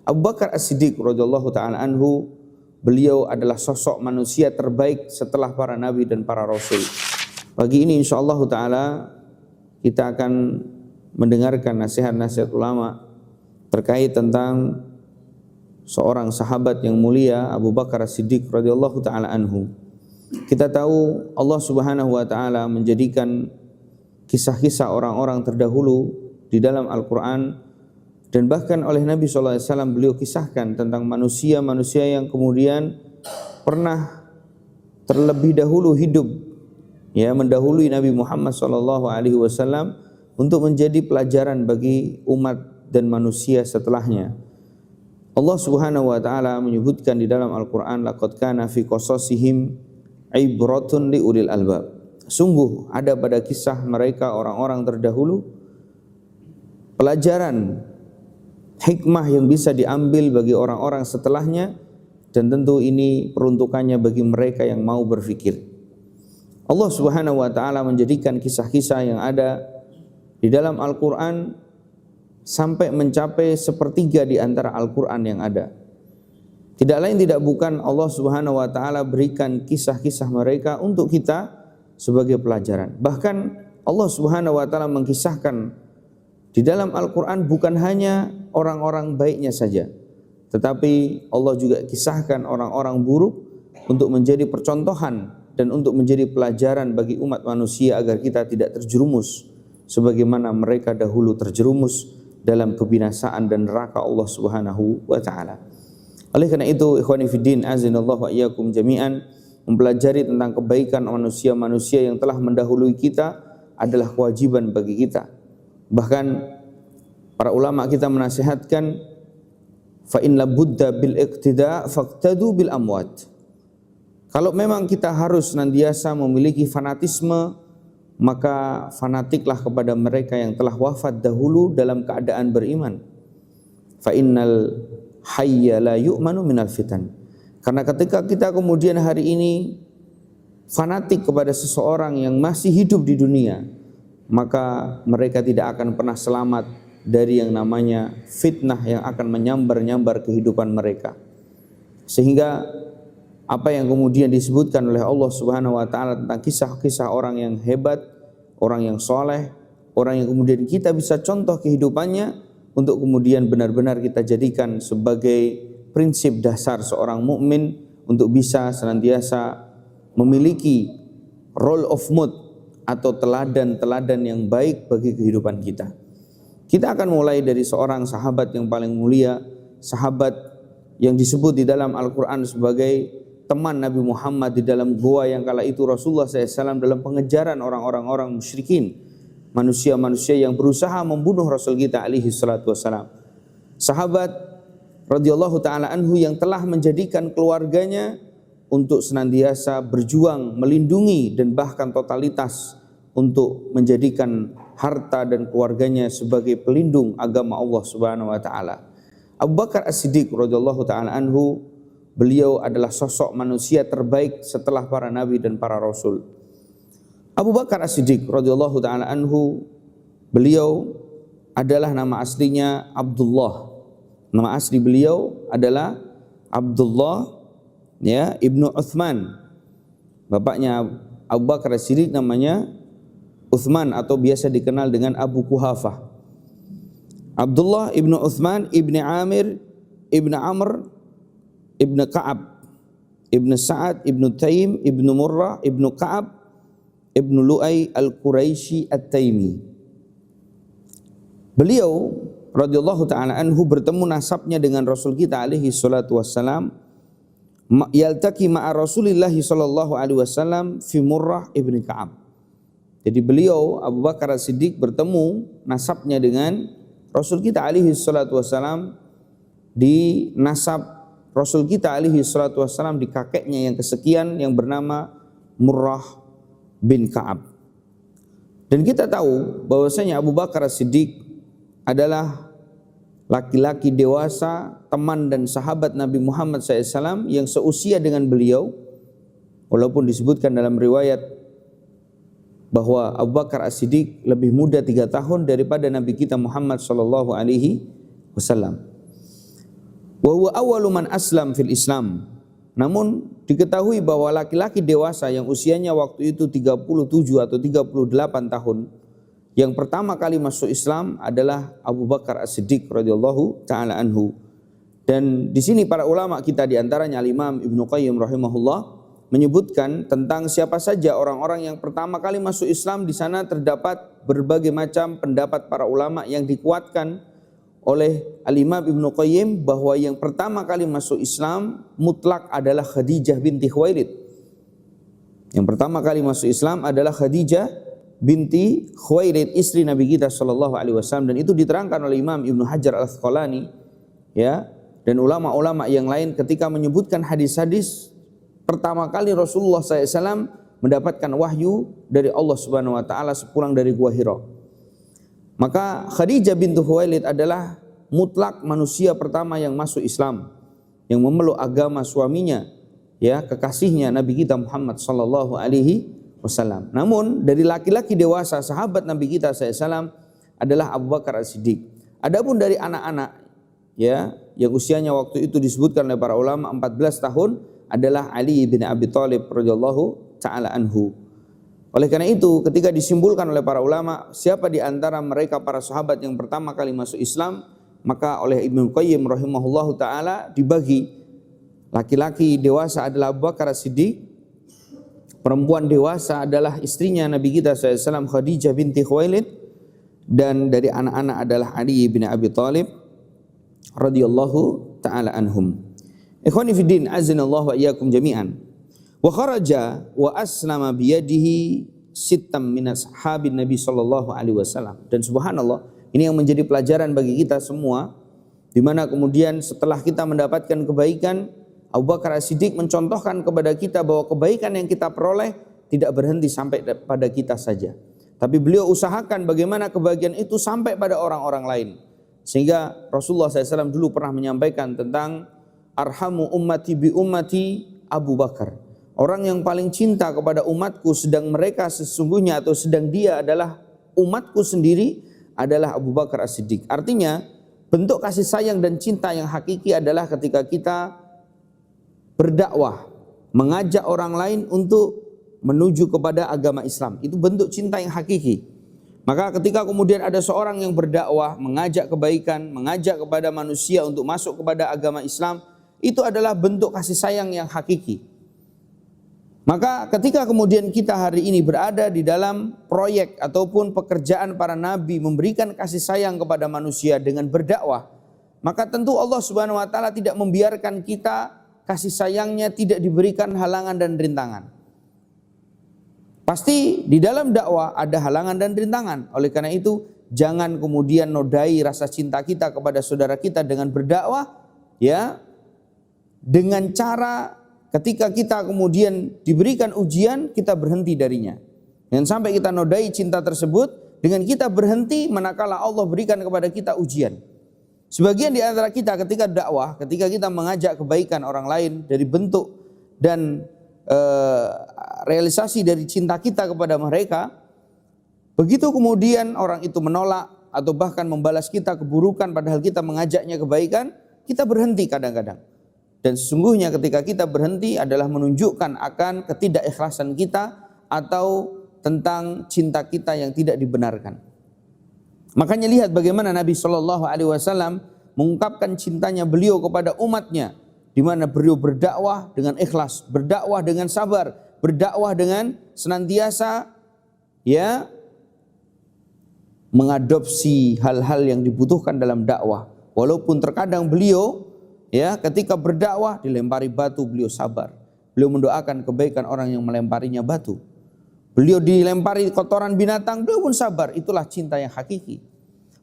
Abu Bakar As-Siddiq radhiyallahu taala anhu, beliau adalah sosok manusia terbaik setelah para nabi dan para rasul. Pagi ini insyaallah taala kita akan mendengarkan nasihat-nasihat ulama terkait tentang seorang sahabat yang mulia, Abu Bakar As-Siddiq radhiyallahu taala anhu. Kita tahu Allah Subhanahu wa taala menjadikan kisah-kisah orang-orang terdahulu di dalam Al-Qur'an, dan bahkan oleh Nabi SAW beliau kisahkan tentang manusia-manusia yang kemudian pernah terlebih dahulu hidup, ya, mendahului Nabi Muhammad SAW untuk menjadi pelajaran bagi umat dan manusia setelahnya. Allah Subhanahu wa taala menyebutkan di dalam Al-Qur'an, laqad kana fi qasasihim ibratun li ulil albab. Sungguh ada pada kisah mereka orang-orang terdahulu pelajaran, hikmah yang bisa diambil bagi orang-orang setelahnya, dan tentu ini peruntukannya bagi mereka yang mau berfikir. Allah Subhanahu wa taala menjadikan kisah-kisah yang ada di dalam Al-Qur'an sampai mencapai sepertiga di antara Al-Qur'an yang ada. Tidak lain tidak bukan Allah Subhanahu wa taala berikan kisah-kisah mereka untuk kita sebagai pelajaran. Bahkan Allah Subhanahu wa taala mengkisahkan di dalam Al-Quran bukan hanya orang-orang baiknya saja, tetapi Allah juga kisahkan orang-orang buruk untuk menjadi percontohan dan untuk menjadi pelajaran bagi umat manusia agar kita tidak terjerumus sebagaimana mereka dahulu terjerumus dalam kebinasaan dan neraka Allah Subhanahu wa taala. Oleh karena itu, ikhwani fiddin, azinallahu wa iyyakum jami'an, mempelajari tentang kebaikan manusia-manusia yang telah mendahului kita adalah kewajiban bagi kita. Bahkan para ulama kita menasihatkan, fa in la budda bil iqtida faqtadu bil amwat. Kalau memang kita harus senantiasa memiliki fanatisme, maka fanatiklah kepada mereka yang telah wafat dahulu dalam keadaan beriman. Fa innal hayya la yu'manu minal fitan. Karena ketika kita kemudian hari ini fanatik kepada seseorang yang masih hidup di dunia, maka mereka tidak akan pernah selamat dari yang namanya fitnah yang akan menyambar-nyambar kehidupan mereka. Sehingga apa yang kemudian disebutkan oleh Allah Subhanahu wa taala tentang kisah-kisah orang yang hebat, orang yang soleh, orang yang kemudian kita bisa contoh kehidupannya untuk kemudian benar-benar kita jadikan sebagai prinsip dasar seorang mukmin untuk bisa senantiasa memiliki role of mode atau teladan-teladan yang baik bagi kehidupan kita. Kita akan mulai dari seorang sahabat yang paling mulia, sahabat yang disebut di dalam Al-Quran sebagai teman Nabi Muhammad di dalam gua yang kala itu Rasulullah SAW dalam pengejaran orang-orang musyrikin, manusia-manusia yang berusaha membunuh Rasul kita alaihi salatu wassalam. Sahabat radhiyallahu ta'ala anhu yang telah menjadikan keluarganya untuk senantiasa berjuang, melindungi dan bahkan totalitas untuk menjadikan harta dan keluarganya sebagai pelindung agama Allah Subhanahu wa taala. Abu Bakar As-Siddiq radhiyallahu taala anhu, beliau adalah sosok manusia terbaik setelah para nabi dan para rasul. Abu Bakar As-Siddiq radhiyallahu taala anhu, beliau adalah nama aslinya Abdullah. Nama asli beliau adalah Abdullah, ya, Ibnu Uthman. Bapaknya Abu Bakar As-Siddiq namanya Uthman atau biasa dikenal dengan Abu Kuhafah. Abdullah ibnu Uthman ibni Amir ibni Amr ibni Ka'ab ibni Sa'ad ibnu Taim ibnu Murrah ibnu Ka'ab ibnu Lu'ay al-Quraisy at-Taimi. Beliau radhiyallahu ta'ala anhu bertemu nasabnya dengan Rasul kita alaihi salatu wassalam, yaltaqi ma'a Rasulillah sallallahu alaihi wasallam fi Murrah ibni Ka'ab. Jadi beliau Abu Bakar As-Siddiq bertemu nasabnya dengan Rasul kita alaihi salatu wassalam di nasab Rasul kita alaihi salatu wassalam di kakeknya yang kesekian yang bernama Murrah bin Ka'ab. Dan kita tahu bahwasanya Abu Bakar As-Siddiq adalah laki-laki dewasa, teman dan sahabat Nabi Muhammad SAW yang seusia dengan beliau, walaupun disebutkan dalam riwayat bahwa Abu Bakar As-Siddiq lebih muda 3 tahun daripada Nabi kita Muhammad sallallahu alaihi wasallam. Wa huwa awwalu man aslam fil Islam. Namun diketahui bahwa laki-laki dewasa yang usianya waktu itu 37 atau 38 tahun yang pertama kali masuk Islam adalah Abu Bakar As-Siddiq radhiyallahu taala anhu. Dan di sini para ulama kita di antaranya Imam Ibnu Qayyim rahimahullah menyebutkan tentang siapa saja orang-orang yang pertama kali masuk Islam. Di sana terdapat berbagai macam pendapat para ulama yang dikuatkan oleh Al-Imam Ibnu Qayyim bahwa yang pertama kali masuk Islam mutlak adalah Khadijah binti Khuwailid. Yang pertama kali masuk Islam adalah Khadijah binti Khuwailid, istri Nabi kita sallallahu alaihi wasallam, dan itu diterangkan oleh Imam Ibnu Hajar Al-Asqalani ya, dan ulama-ulama yang lain ketika menyebutkan hadis-hadis pertama kali Rasulullah SAW mendapatkan wahyu dari Allah Subhanahu wa taala sepulang dari Gua Hira. Maka Khadijah bintu Khuwailid adalah mutlak manusia pertama yang masuk Islam, yang memeluk agama suaminya, ya, kekasihnya Nabi kita Muhammad sallallahu alaihi wasallam. Namun dari laki-laki dewasa sahabat Nabi kita SAW adalah Abu Bakar As-Siddiq. Adapun dari anak-anak, ya, yang usianya waktu itu disebutkan oleh para ulama 14 tahun adalah Ali bin Abi Thalib radhiyallahu taala anhu. Oleh karena itu ketika disimpulkan oleh para ulama siapa di antara mereka para sahabat yang pertama kali masuk Islam, maka oleh Ibnu Qayyim rahimahullahu taala dibagi. Laki-laki dewasa adalah Abu Bakar As-Siddiq, perempuan dewasa adalah istrinya Nabi kita SAW Khadijah binti Khuwailid, dan dari anak-anak adalah Ali bin Abi Thalib radhiyallahu taala anhum. Ikhwani fi din, azinallahu wa iyyakum jami'an. Wa kharaja wa aslama biyadihi sittam min ashabin Nabi sallallahu alaihi wasallam. Dan subhanallah, ini yang menjadi pelajaran bagi kita semua, di mana kemudian setelah kita mendapatkan kebaikan, Abu Bakar As-Siddiq mencontohkan kepada kita bahwa kebaikan yang kita peroleh tidak berhenti sampai pada kita saja, tapi beliau usahakan bagaimana kebahagiaan itu sampai pada orang-orang lain. Sehingga Rasulullah SAW dulu pernah menyampaikan tentang arhamu ummati bi ummati Abu Bakar. Orang yang paling cinta kepada umatku sedang mereka sesungguhnya atau sedang dia adalah umatku sendiri adalah Abu Bakar As-Siddiq. Artinya bentuk kasih sayang dan cinta yang hakiki adalah ketika kita berdakwah, mengajak orang lain untuk menuju kepada agama Islam. Itu bentuk cinta yang hakiki. Maka ketika kemudian ada seorang yang berdakwah, mengajak kebaikan, mengajak kepada manusia untuk masuk kepada agama Islam, itu adalah bentuk kasih sayang yang hakiki. Maka ketika kemudian kita hari ini berada di dalam proyek ataupun pekerjaan para nabi memberikan kasih sayang kepada manusia dengan berdakwah, maka tentu Allah Subhanahu wa taala tidak membiarkan kita kasih sayangnya tidak diberikan halangan dan rintangan. Pasti di dalam dakwah ada halangan dan rintangan. Oleh karena itu jangan kemudian nodai rasa cinta kita kepada saudara kita dengan berdakwah, ya, dengan cara ketika kita kemudian diberikan ujian, kita berhenti darinya. Dan sampai kita nodai cinta tersebut dengan kita berhenti manakala Allah berikan kepada kita ujian. Sebagian di antara kita ketika dakwah, ketika kita mengajak kebaikan orang lain dari bentuk dan realisasi dari cinta kita kepada mereka, begitu kemudian orang itu menolak atau bahkan membalas kita keburukan padahal kita mengajaknya kebaikan, kita berhenti kadang-kadang. Dan sesungguhnya ketika kita berhenti adalah menunjukkan akan ketidakikhlasan kita atau tentang cinta kita yang tidak dibenarkan. Makanya lihat bagaimana Nabi SAW mengungkapkan cintanya beliau kepada umatnya, di mana beliau berdakwah dengan ikhlas, berdakwah dengan sabar, berdakwah dengan senantiasa, ya, mengadopsi hal-hal yang dibutuhkan dalam dakwah. Walaupun terkadang beliau, ya, ketika berdakwah dilempari batu, beliau sabar. Beliau mendoakan kebaikan orang yang melemparinya batu. Beliau dilempari kotoran binatang, beliau pun sabar. Itulah cinta yang hakiki.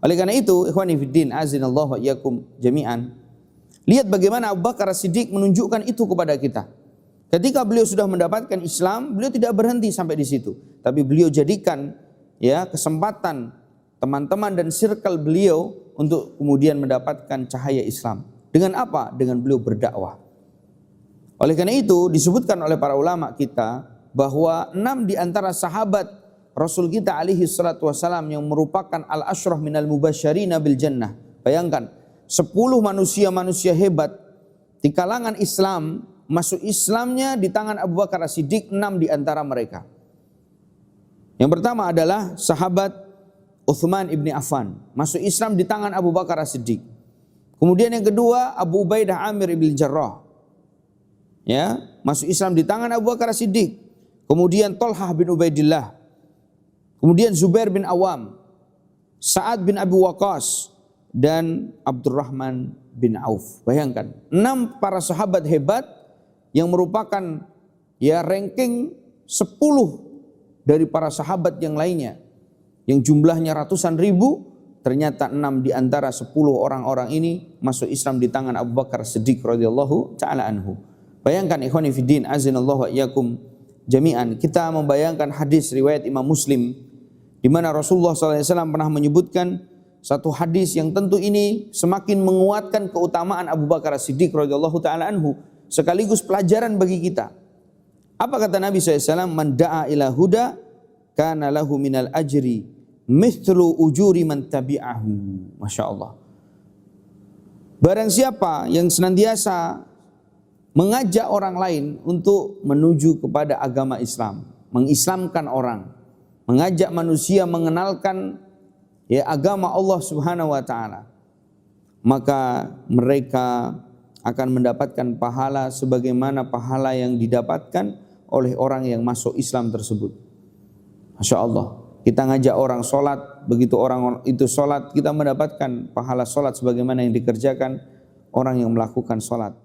Oleh karena itu, ikhwani fiddin, azinallahu wa iyyakum jami'an. Lihat bagaimana Abu Bakar As-Siddiq menunjukkan itu kepada kita. Ketika beliau sudah mendapatkan Islam, beliau tidak berhenti sampai di situ, tapi beliau jadikan, ya, kesempatan teman-teman dan circle beliau untuk kemudian mendapatkan cahaya Islam. Dengan apa? Dengan beliau berdakwah. Oleh karena itu disebutkan oleh para ulama kita bahwa 6 di antara sahabat Rasul kita alaihi salatu wassalam yang merupakan al-asyrah minal mubasysyirina bil jannah. Bayangkan, 10 manusia-manusia hebat di kalangan Islam, masuk Islamnya di tangan Abu Bakar As-Siddiq, 6 di antara mereka. Yang pertama adalah sahabat Uthman ibni Affan, masuk Islam di tangan Abu Bakar As-Siddiq. Kemudian yang kedua Abu Ubaidah Amir ibn Jarrah, ya, masuk Islam di tangan Abu Bakar As-Siddiq. Kemudian Thalhah bin Ubaidillah, kemudian Zubair bin Awam, Sa'ad bin Abi Waqqas, dan Abdurrahman bin Auf. Bayangkan, 6 para sahabat hebat yang merupakan ya ranking 10 dari para sahabat yang lainnya, yang jumlahnya ratusan ribu. Ternyata 6 di antara 10 orang-orang ini masuk Islam di tangan Abu Bakar Siddiq radhiyallahu ta'ala anhu. Bayangkan ikhwani fiddin, azinallahu wa iyyakum jami'an, kita membayangkan hadis riwayat Imam Muslim di mana Rasulullah SAW pernah menyebutkan satu hadis yang tentu ini semakin menguatkan keutamaan Abu Bakar Siddiq radhiyallahu ta'ala anhu, sekaligus pelajaran bagi kita. Apa kata Nabi SAW? Man da'a ila huda kana lahu minal ajri mithlu ujuri man tabi'ahu. Masya Allah. Barang siapa yang senantiasa mengajak orang lain untuk menuju kepada agama Islam, mengislamkan orang, mengajak manusia mengenalkan ya agama Allah Subhanahu wa taala, maka mereka akan mendapatkan pahala sebagaimana pahala yang didapatkan oleh orang yang masuk Islam tersebut. Masya Allah. Kita ngajak orang sholat, begitu orang itu sholat, kita mendapatkan pahala sholat sebagaimana yang dikerjakan orang yang melakukan sholat.